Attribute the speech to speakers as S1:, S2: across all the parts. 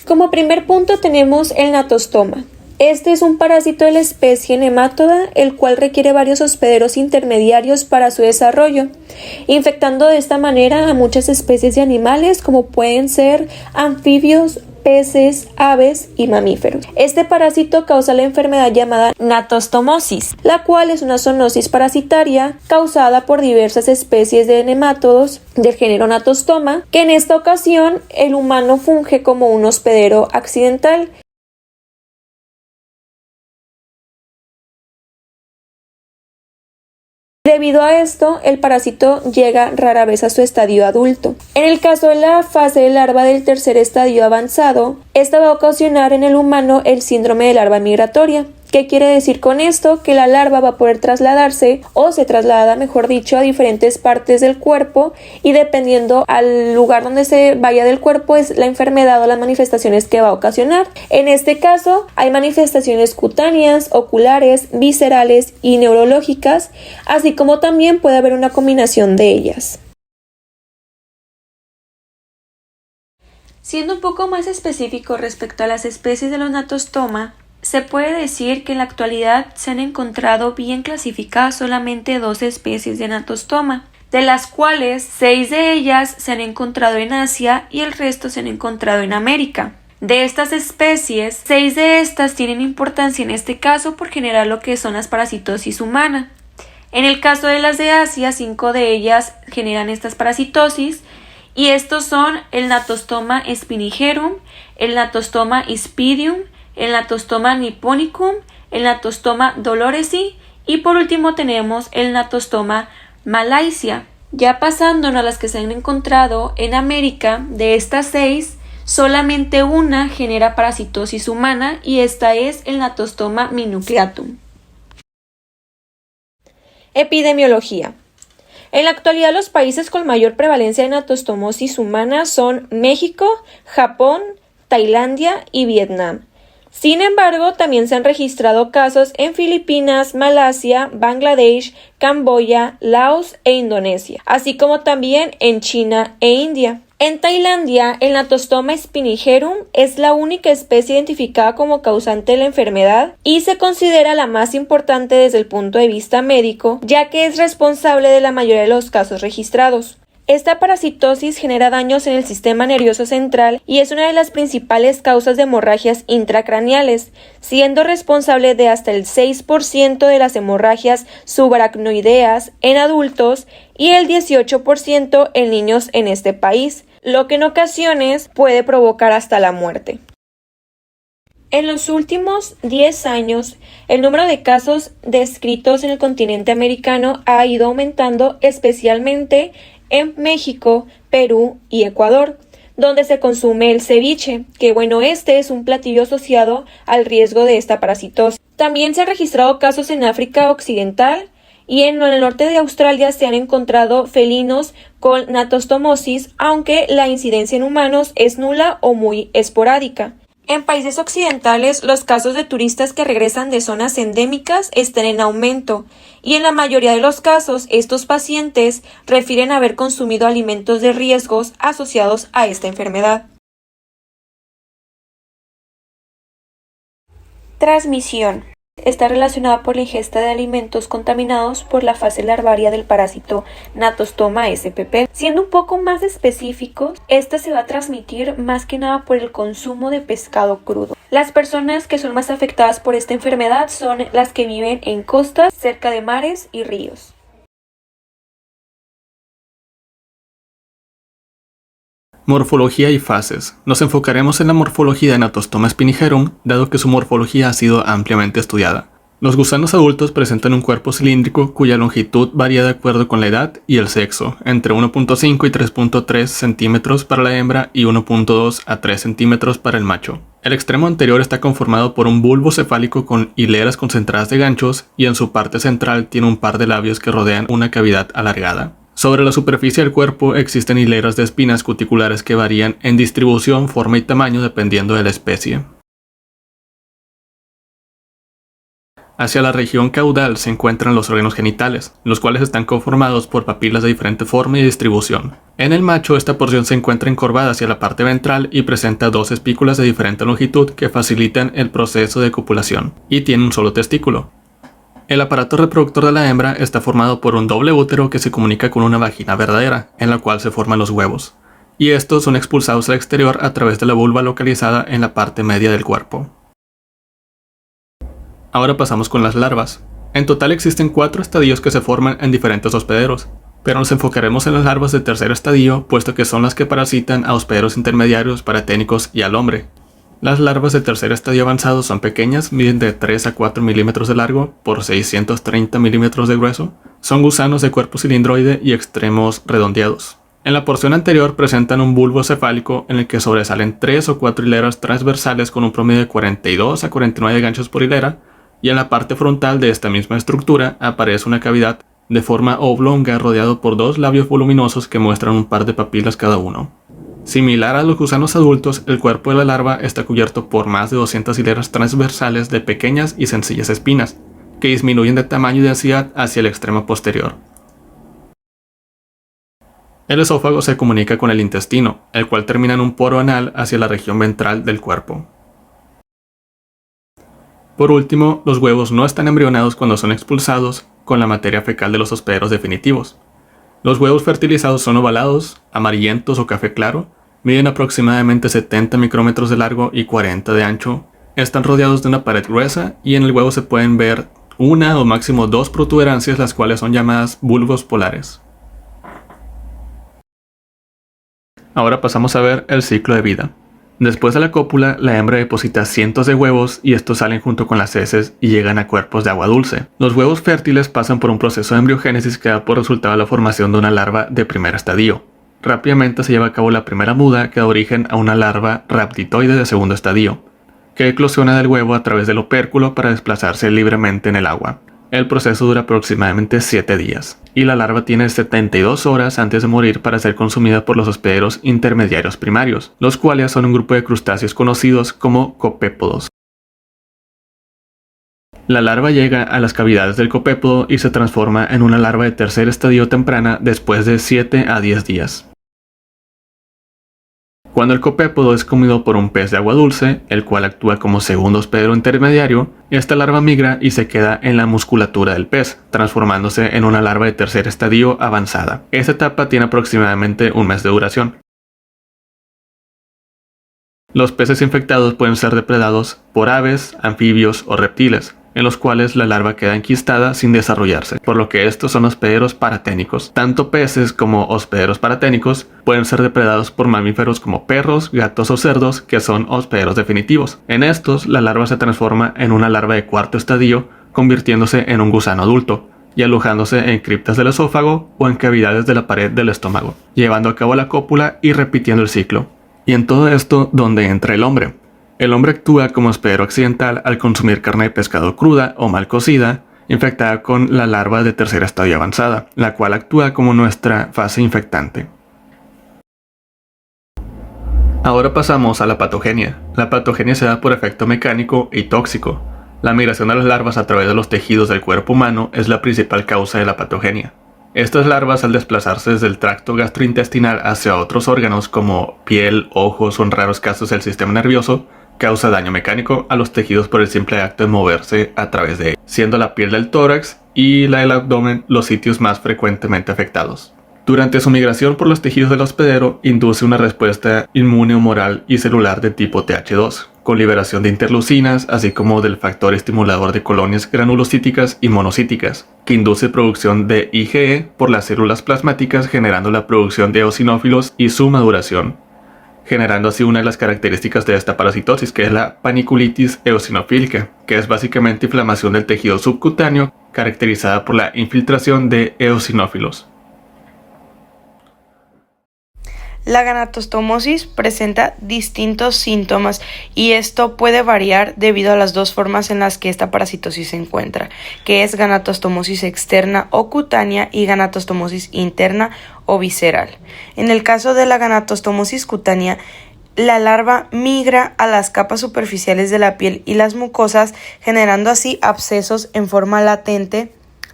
S1: Como primer punto tenemos el natostoma. Este es un parásito de la especie Nemátoda, el cual requiere varios hospederos intermediarios para su desarrollo, infectando de esta manera a muchas especies de animales como pueden ser anfibios, peces, aves y mamíferos. Este parásito causa la enfermedad llamada natostomosis, la cual es una zoonosis parasitaria causada por diversas especies de nemátodos del género Natostoma, que en esta ocasión el humano funge como un hospedero accidental. Debido a esto, el parásito llega rara vez a su estadio adulto. En el caso de la fase de larva del tercer estadio avanzado, esta va a ocasionar en el humano el síndrome de larva migratoria. ¿Qué quiere decir con esto? Que la larva va a poder trasladarse, o se traslada, mejor dicho, a diferentes partes del cuerpo, y dependiendo al lugar donde se vaya del cuerpo es la enfermedad o las manifestaciones que va a ocasionar. En este caso hay manifestaciones cutáneas, oculares, viscerales y neurológicas, así como también puede haber una combinación de ellas. Siendo un poco más específico respecto a las especies de los natostoma, se puede decir que en la actualidad se han encontrado bien clasificadas solamente 2 especies de natostoma, de las cuales 6 de ellas se han encontrado en Asia y el resto se han encontrado en América. De estas especies, 6 de estas tienen importancia en este caso por generar lo que son las parasitosis humana. En el caso de las de Asia, 5 de ellas generan estas parasitosis, y estos son el Natostoma spinigerum, el Natostoma hispidium, el Natostoma nipponicum, el Natostoma doloresi y por último tenemos el Natostoma malaysia. Ya pasándonos a las que se han encontrado en América, de estas 6, solamente una genera parasitosis humana y esta es el Natostoma minucleatum. Epidemiología. En la actualidad los países con mayor prevalencia de natostomosis humana son México, Japón, Tailandia y Vietnam. Sin embargo, también se han registrado casos en Filipinas, Malasia, Bangladesh, Camboya, Laos e Indonesia, así como también en China e India. En Tailandia, el Natostoma spinigerum es la única especie identificada como causante de la enfermedad y se considera la más importante desde el punto de vista médico, ya que es responsable de la mayoría de los casos registrados. Esta parasitosis genera daños en el sistema nervioso central y es una de las principales causas de hemorragias intracraneales, siendo responsable de hasta el 6% de las hemorragias subaracnoideas en adultos y el 18% en niños en este país, lo que en ocasiones puede provocar hasta la muerte. En los últimos 10 años, el número de casos descritos en el continente americano ha ido aumentando, especialmente en México, Perú y Ecuador, donde se consume el ceviche, que este es un platillo asociado al riesgo de esta parasitosis. También se han registrado casos en África Occidental y en el norte de Australia se han encontrado felinos con natostomosis, aunque la incidencia en humanos es nula o muy esporádica. En países occidentales, los casos de turistas que regresan de zonas endémicas están en aumento, y en la mayoría de los casos, estos pacientes refieren haber consumido alimentos de riesgos asociados a esta enfermedad. Transmisión. Está relacionada por la ingesta de alimentos contaminados por la fase larvaria del parásito Natostoma spp. Siendo un poco más específicos, esta se va a transmitir más que nada por el consumo de pescado crudo. Las personas que son más afectadas por esta enfermedad son las que viven en costas, cerca de mares y ríos.
S2: Morfología y fases. Nos enfocaremos en la morfología de Natostoma spinigerum, dado que su morfología ha sido ampliamente estudiada. Los gusanos adultos presentan un cuerpo cilíndrico cuya longitud varía de acuerdo con la edad y el sexo, entre 1.5 y 3.3 centímetros para la hembra y 1.2 a 3 centímetros para el macho. El extremo anterior está conformado por un bulbo cefálico con hileras concentradas de ganchos y en su parte central tiene un par de labios que rodean una cavidad alargada. Sobre la superficie del cuerpo existen hileras de espinas cuticulares que varían en distribución, forma y tamaño dependiendo de la especie. Hacia la región caudal se encuentran los órganos genitales, los cuales están conformados por papilas de diferente forma y distribución. En el macho, esta porción se encuentra encorvada hacia la parte ventral y presenta dos espículas de diferente longitud que facilitan el proceso de copulación, y tiene un solo testículo. El aparato reproductor de la hembra está formado por un doble útero que se comunica con una vagina verdadera, en la cual se forman los huevos, y estos son expulsados al exterior a través de la vulva localizada en la parte media del cuerpo. Ahora pasamos con las larvas. En total existen 4 estadios que se forman en diferentes hospederos, pero nos enfocaremos en las larvas de tercer estadio, puesto que son las que parasitan a hospederos intermediarios, paraténicos y al hombre. Las larvas de tercer estadio avanzado son pequeñas, miden de 3 a 4 milímetros de largo por 630 milímetros de grueso, son gusanos de cuerpo cilindroide y extremos redondeados. En la porción anterior presentan un bulbo cefálico en el que sobresalen 3 o 4 hileras transversales con un promedio de 42 a 49 ganchos por hilera, y en la parte frontal de esta misma estructura aparece una cavidad de forma oblonga rodeado por 2 labios voluminosos que muestran un par de papilas cada uno. Similar a los gusanos adultos, el cuerpo de la larva está cubierto por más de 200 hileras transversales de pequeñas y sencillas espinas, que disminuyen de tamaño y densidad hacia el extremo posterior. El esófago se comunica con el intestino, el cual termina en un poro anal hacia la región ventral del cuerpo. Por último, los huevos no están embrionados cuando son expulsados con la materia fecal de los hospederos definitivos. Los huevos fertilizados son ovalados, amarillentos o café claro, miden aproximadamente 70 micrómetros de largo y 40 de ancho, están rodeados de una pared gruesa y en el huevo se pueden ver una o máximo 2 protuberancias, las cuales son llamadas bulbos polares. Ahora pasamos a ver el ciclo de vida. Después de la cópula, la hembra deposita cientos de huevos y estos salen junto con las heces y llegan a cuerpos de agua dulce. Los huevos fértiles pasan por un proceso de embriogénesis que da por resultado la formación de una larva de primer estadio. Rápidamente se lleva a cabo la primera muda que da origen a una larva rhabditoide de segundo estadio, que eclosiona del huevo a través del opérculo para desplazarse libremente en el agua. El proceso dura aproximadamente 7 días, y la larva tiene 72 horas antes de morir para ser consumida por los hospederos intermediarios primarios, los cuales son un grupo de crustáceos conocidos como copépodos. La larva llega a las cavidades del copépodo y se transforma en una larva de tercer estadio temprana después de 7 a 10 días. Cuando el copépodo es comido por un pez de agua dulce, el cual actúa como segundo hospedero intermediario, esta larva migra y se queda en la musculatura del pez, transformándose en una larva de tercer estadio avanzada. Esta etapa tiene aproximadamente un mes de duración. Los peces infectados pueden ser depredados por aves, anfibios o reptiles, en los cuales la larva queda enquistada sin desarrollarse, por lo que estos son hospederos paraténicos. Tanto peces como hospederos paraténicos pueden ser depredados por mamíferos como perros, gatos o cerdos, que son hospederos definitivos. En estos, la larva se transforma en una larva de cuarto estadio, convirtiéndose en un gusano adulto, y alojándose en criptas del esófago o en cavidades de la pared del estómago, llevando a cabo la cópula y repitiendo el ciclo. Y en todo esto, ¿dónde entra el hombre? El hombre actúa como hospedero accidental al consumir carne de pescado cruda o mal cocida, infectada con la larva de tercer estadio avanzada, la cual actúa como nuestra fase infectante. Ahora pasamos a la patogenia. La patogenia se da por efecto mecánico y tóxico. La migración de las larvas a través de los tejidos del cuerpo humano es la principal causa de la patogenia. Estas larvas, al desplazarse desde el tracto gastrointestinal hacia otros órganos como piel, ojos o en raros casos el sistema nervioso, causa daño mecánico a los tejidos por el simple acto de moverse a través de él, siendo la piel del tórax y la del abdomen los sitios más frecuentemente afectados. Durante su migración por los tejidos del hospedero, induce una respuesta inmune humoral y celular de tipo Th2, con liberación de interleucinas, así como del factor estimulador de colonias granulocíticas y monocíticas, que induce producción de IgE por las células plasmáticas, generando la producción de eosinófilos y su maduración, generando así una de las características de esta parasitosis, que es la paniculitis eosinofílica, que es básicamente inflamación del tejido subcutáneo caracterizada por la infiltración de eosinófilos.
S3: La ganatostomosis presenta distintos síntomas y esto puede variar debido a las dos formas en las que esta parasitosis se encuentra, que es ganatostomosis externa o cutánea y ganatostomosis interna o visceral. En el caso de la ganatostomosis cutánea, la larva migra a las capas superficiales de la piel y las mucosas, generando así abscesos en forma latente,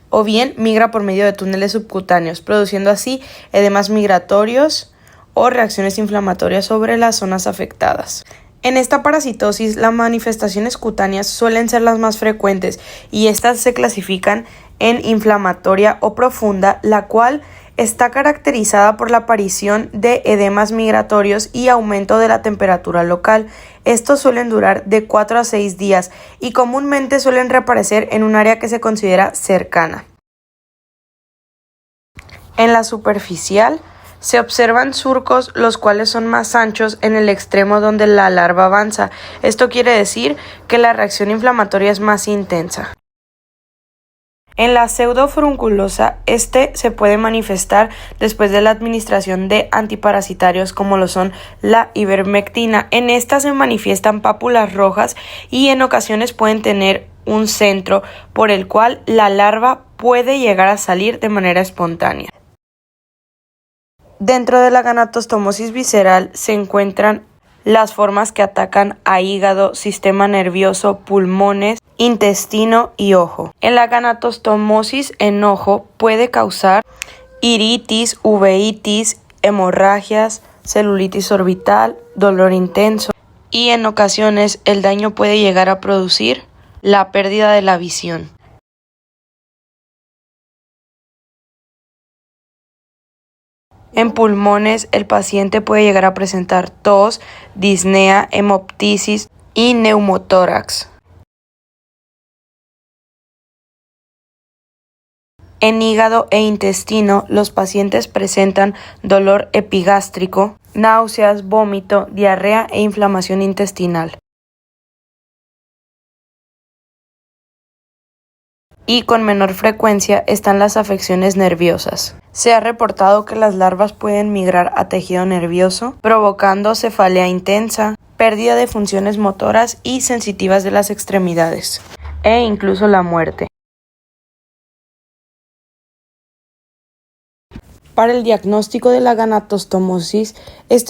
S3: o bien migra por medio de túneles subcutáneos, produciendo así edemas migratorios o reacciones inflamatorias sobre las zonas afectadas. En esta parasitosis, las manifestaciones cutáneas suelen ser las más frecuentes y estas se clasifican en inflamatoria o profunda, la cual está caracterizada por la aparición de edemas migratorios y aumento de la temperatura local. Estos suelen durar de 4 a 6 días y comúnmente suelen reaparecer en un área que se considera cercana. En la superficial se observan surcos, los cuales son más anchos en el extremo donde la larva avanza. Esto quiere decir que la reacción inflamatoria es más intensa. En la pseudofurunculosa, se puede manifestar después de la administración de antiparasitarios como lo son la ivermectina. En esta se manifiestan pápulas rojas y en ocasiones pueden tener un centro por el cual la larva puede llegar a salir de manera espontánea. Dentro de la ganatostomosis visceral se encuentran las formas que atacan a hígado, sistema nervioso, pulmones, intestino y ojo. En la ganatostomosis en ojo puede causar iritis, uveitis, hemorragias, celulitis orbital, dolor intenso y en ocasiones el daño puede llegar a producir la pérdida de la visión. En pulmones, el paciente puede llegar a presentar tos, disnea, hemoptisis y neumotórax. En hígado e intestino, los pacientes presentan dolor epigástrico, náuseas, vómito, diarrea e inflamación intestinal. Y con menor frecuencia están las afecciones nerviosas. Se ha reportado que las larvas pueden migrar a tejido nervioso, provocando cefalea intensa, pérdida de funciones motoras y sensitivas de las extremidades, e incluso la muerte. Para el diagnóstico de la ganatostomosis,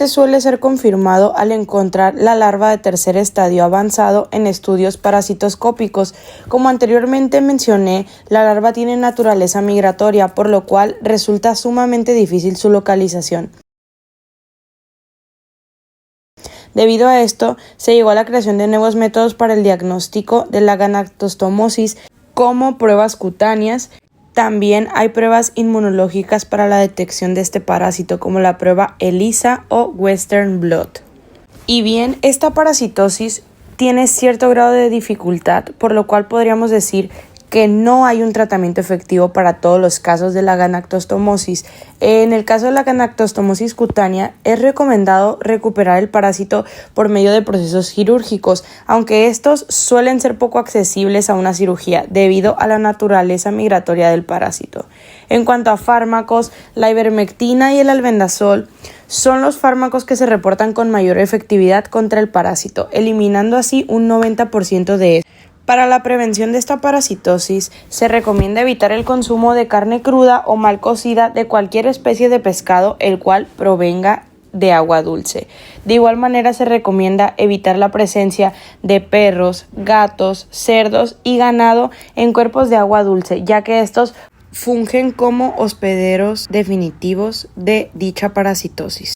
S3: suele ser confirmado al encontrar la larva de tercer estadio avanzado en estudios parasitoscópicos. Como anteriormente mencioné, la larva tiene naturaleza migratoria, por lo cual resulta sumamente difícil su localización. Debido a esto, se llegó a la creación de nuevos métodos para el diagnóstico de la ganatostomosis, como pruebas cutáneas. También hay pruebas inmunológicas para la detección de este parásito, como la prueba ELISA o Western Blot. Y bien, esta parasitosis tiene cierto grado de dificultad, por lo cual podríamos decir que no hay un tratamiento efectivo para todos los casos de la ganatostomosis. En el caso de la ganatostomosis cutánea, es recomendado recuperar el parásito por medio de procesos quirúrgicos, aunque estos suelen ser poco accesibles a una cirugía debido a la naturaleza migratoria del parásito. En cuanto a fármacos, la ivermectina y el albendazol son los fármacos que se reportan con mayor efectividad contra el parásito, eliminando así un 90% de estos. Para la prevención de esta parasitosis, se recomienda evitar el consumo de carne cruda o mal cocida de cualquier especie de pescado el cual provenga de agua dulce. De igual manera, se recomienda evitar la presencia de perros, gatos, cerdos y ganado en cuerpos de agua dulce, ya que estos fungen como hospederos definitivos de dicha parasitosis.